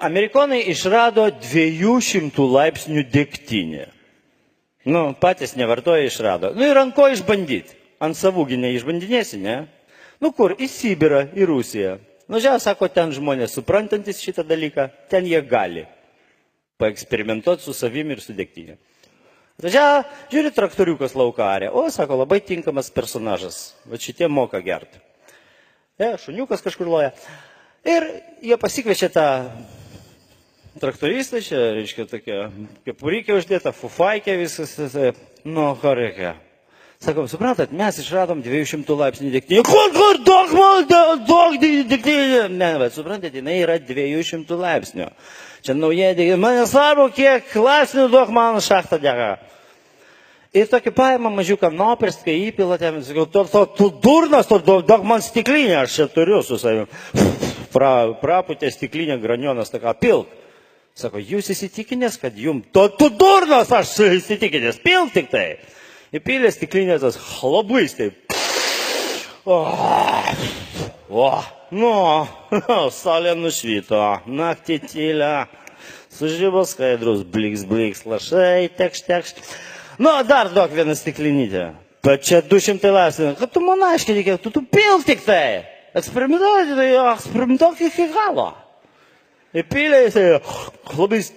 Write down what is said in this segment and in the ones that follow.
Amerikonai išrado 200 laipsnių degtinę. Nu, patys nevartoja išrado. Nu ir ant ko išbandyti? Ant savųgi neišbandinėsi, ne? Nu kur? Į Sibirą, į Rusiją. Nu, žiūrėjau, sako, ten žmonės suprantantis šitą dalyką, ten jie gali paeksperimentuoti su savimi ir su degtinė. Žiūrėjau, žiūri traktoriukas laukarė. O, sako, labai tinkamas personažas. Va šitie moka gerti. Šuniukas kažkur loja. Ir jie pasikviečia tą traktoristą, čia, reiškia, tokia kepurykė uždėta, fufaikė viskas. Nu, ką reikia. Sakom, suprantat, mes išradom 200 laipsnių degtinę. Kur, daug degtinė. Ne, bet suprantat, jinai yra 200 laipsnių. Čia nauja degtinė. Man nesvarbu, kiek laipsnių duok man šachtą dega. Ir tokį paėmą mažiuką noperską įpilą, tu durnas, duok man stiklinę, aš čia turiu su savim. Praputė stiklinę, granionas, tokia, pilk. Sako, jūs įsitikinęs, kad jums, tu durnas, aš įsitikinęs, pilk tik tai. Įpylė stiklinę, tas chlobais, taip. Nu, saulė nušvito, naktį tylia, sužibo skaidrus, bliks, lašai, tekšt. Nu, dar duok vieną stiklinytę. Bet čia 200 laipsnių. Kad tu man aiškiai reikėtų, tu pilk tik tai. Eksperimentuok iki galo. Įpylė, jisai, chlobais.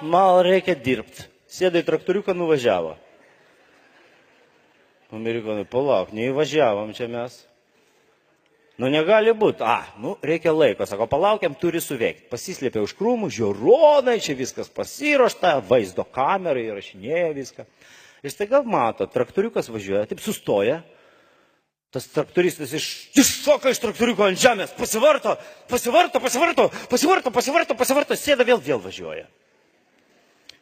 Man reikia dirbti. Sėda į traktoriuką, nuvažiavo. Amerikonai, palauk, neįvažiavom čia mes. Nu, negali būti. Reikia laiko. Sako, palaukiam, turi suveikti. Pasislėpė už krūmų, žiūronai, čia viskas pasiruošta, vaizdo kamerai, įrašinėja viską. Ir staiga mato, traktoriukas važiuoja, taip sustoja. Tas traktoristas iššoka iš traktoriuko ant žemės, pasivarto, sėda vėl važiuoja.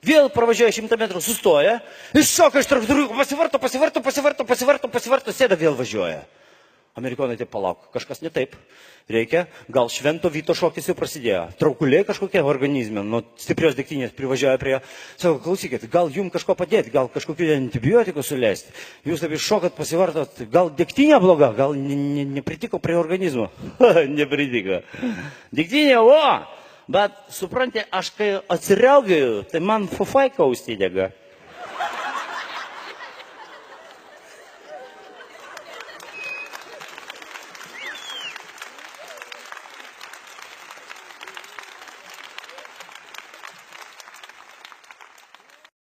Vėl pravažiuoja 100 metrų, sustoja, iššoka iš traktoriuko, pasivarto, sėda vėl važiuoja. Amerikonai, taip palauk, kažkas ne taip. Reikia, gal švento Vyto šokis jau prasidėjo. Traukuliai kažkokie organizme, nuo stiprios degtinės privažiuoja prie. Sako, klausykit, gal jums kažko padėti, gal kažkokių antibiotikų suleisti. Jūs taip iššokat, pasivartot, gal degtinė bloga, gal nepritiko prie organizmo. Nepritiko. Degtinė, bet suprantate, aš kai atsiriaugėjau, tai man fufaika užsidega.